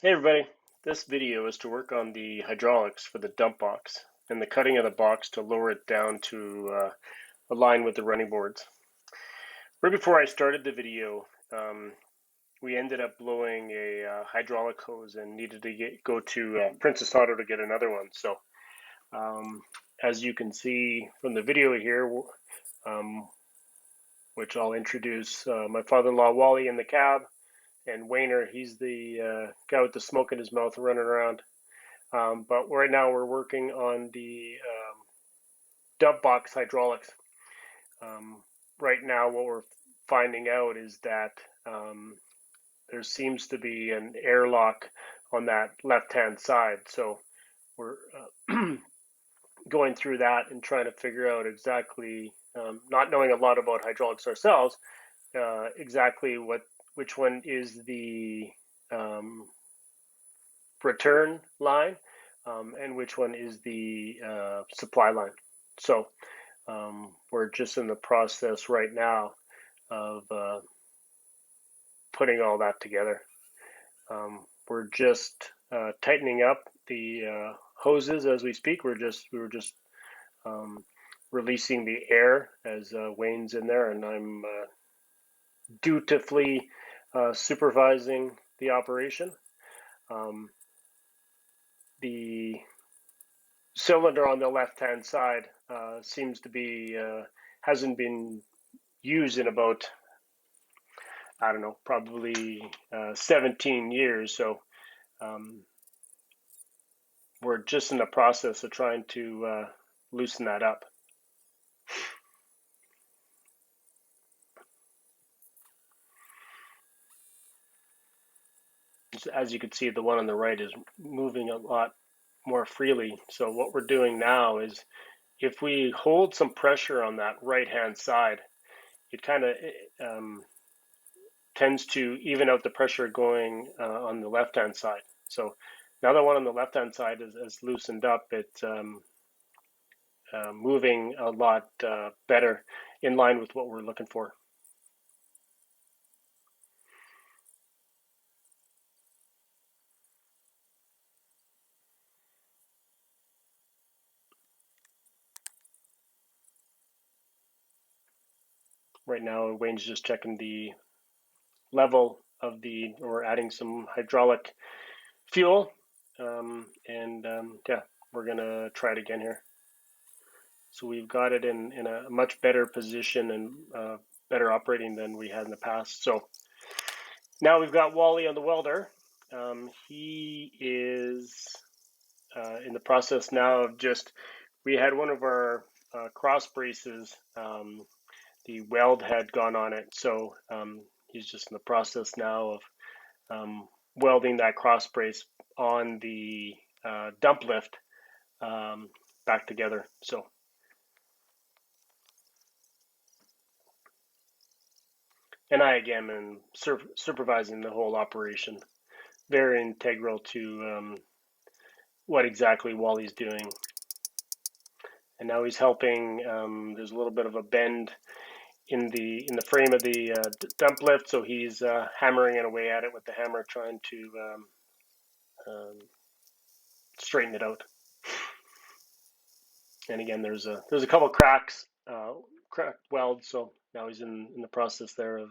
Hey everybody, this video is to work on the hydraulics for the dump box and the cutting of the box to lower it down to align with the running boards. Right before I started the video, we ended up blowing a hydraulic hose and needed to go to Princess Auto to get another one. So as you can see from the video here, um, which I'll introduce my father-in-law Wally in the cab, and Wayner, he's the guy with the smoke in his mouth running around. But right now we're working on the dump box hydraulics. Um, right now what we're finding out is that there seems to be an airlock on that left-hand side. So we're going through that and trying to figure out exactly, not knowing a lot about hydraulics ourselves, exactly which one is the return line and which one is the supply line. So we're just in the process right now of putting all that together. We're just tightening up the hoses as we speak. We were just releasing the air as Wayne's in there, and I'm dutifully supervising the operation. The cylinder on the left-hand side seems to be hasn't been used in about, I don't know, probably 17 years. So we're just in the process of trying to loosen that up. As you can see, the one on the right is moving a lot more freely. So what we're doing now is if we hold some pressure on that right-hand side, it kind of tends to even out the pressure going on the left-hand side. So now the one on the left-hand side is loosened up. It's moving a lot better in line with what we're looking for. Right now, Wayne's just checking the level of or adding some hydraulic fuel. Yeah, we're gonna try it again here. So we've got it in a much better position and better operating than we had in the past. So now we've got Wally on the welder. He is in the process now of we had one of our cross braces, the weld had gone on it. So he's just in the process now of welding that cross brace on the dump lift back together. So and I again am supervising the whole operation, very integral to what exactly Wally's doing. And now he's helping. There's a little bit of a bend in the frame of the dump lift, so he's hammering it away at it with the hammer, trying to straighten it out. And again, there's a couple cracks, cracked welds, so now he's in the process there of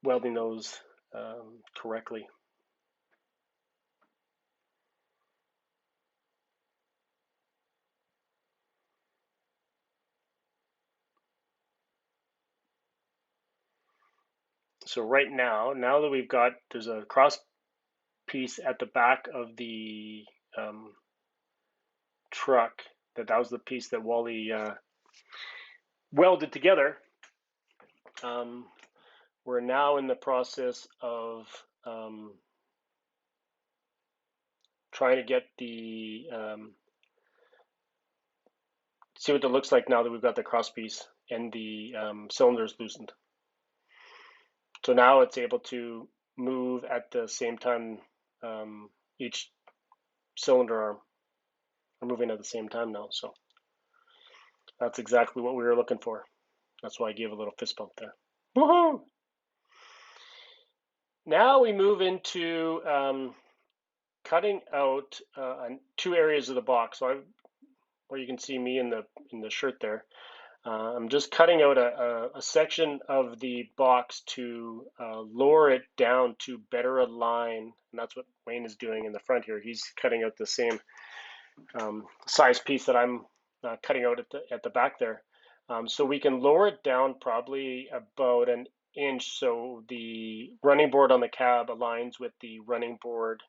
welding those correctly. So right now that we've got, there's a cross piece at the back of the truck. That was the piece that Wally welded together. We're now in the process of trying to get the see what it looks like now that we've got the cross piece and the cylinders loosened. So now it's able to move at the same time. Each cylinder arm are moving at the same time now. So that's exactly what we were looking for. That's why I gave a little fist bump there. Woohoo! Now we move into cutting out 2 areas of the box. So where you can see me in the shirt there. I'm just cutting out a section of the box to lower it down to better align, and that's what Wayne is doing in the front here. He's cutting out the same size piece that I'm cutting out at the back there. So we can lower it down probably about an inch so the running board on the cab aligns with the running board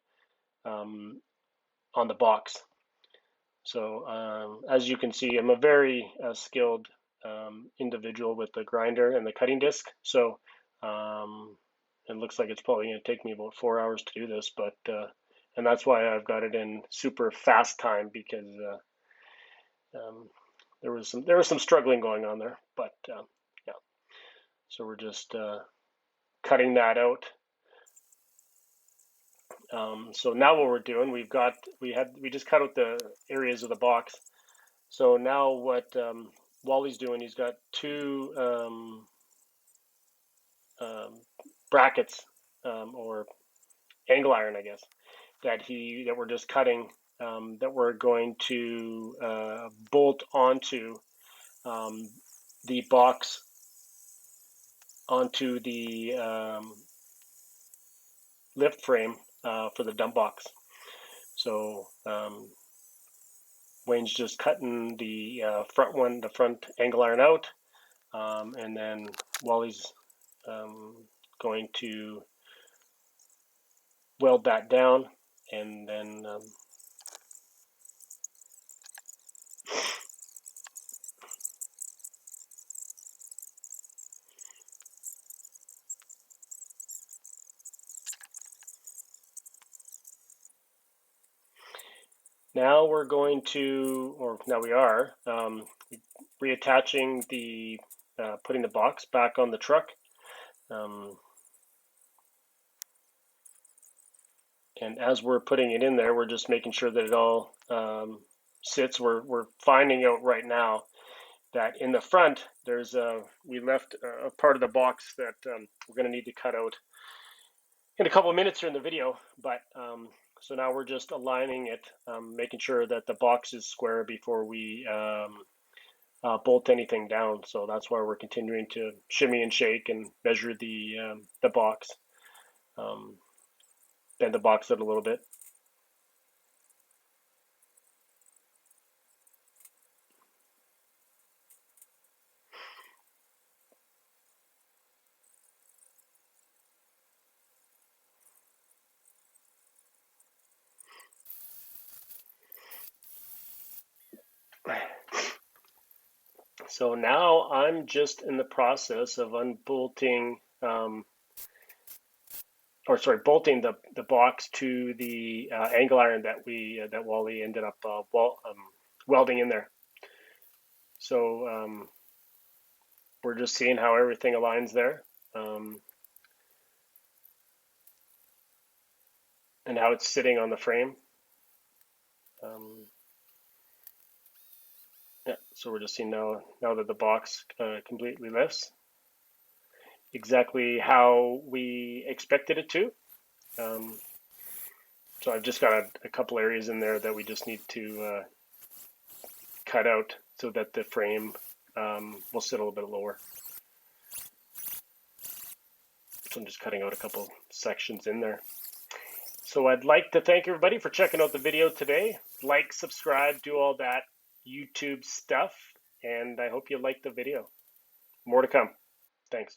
on the box. So as you can see, I'm a very skilled individual with the grinder and the cutting disc. So it looks like it's probably going to take me about 4 hours to do this, but and that's why I've got it in super fast time, because there was some struggling going on there. But yeah, so we're just cutting that out. So now what we're doing, we just cut out the areas of the box. So now what Wally's doing, he's got 2 brackets or angle iron, I guess, that we're just cutting, that we're going to bolt onto the box, onto the lift frame for the dump box. So Wayne's just cutting the front angle iron out, and then Wally's going to weld that down, and then now we're going to, or now we are, reattaching the, putting the box back on the truck. And as we're putting it in there, we're just making sure that it all sits. We're finding out right now that in the front, we left a part of the box that we're going to need to cut out in a couple of minutes here in the video. But so now we're just aligning it, making sure that the box is square before we bolt anything down. So that's why we're continuing to shimmy and shake and measure the box, bend the box out a little bit. So now I'm just in the process of unbolting, bolting the box to the angle iron that Wally ended up welding in there. So we're just seeing how everything aligns there, and how it's sitting on the frame. Yeah, so we're just seeing now that the box completely lifts exactly how we expected it to. So I've just got a couple areas in there that we just need to cut out so that the frame will sit a little bit lower. So I'm just cutting out a couple sections in there. So I'd like to thank everybody for checking out the video today. Like, subscribe, do all that YouTube stuff, and I hope you liked the video. More to come. Thanks.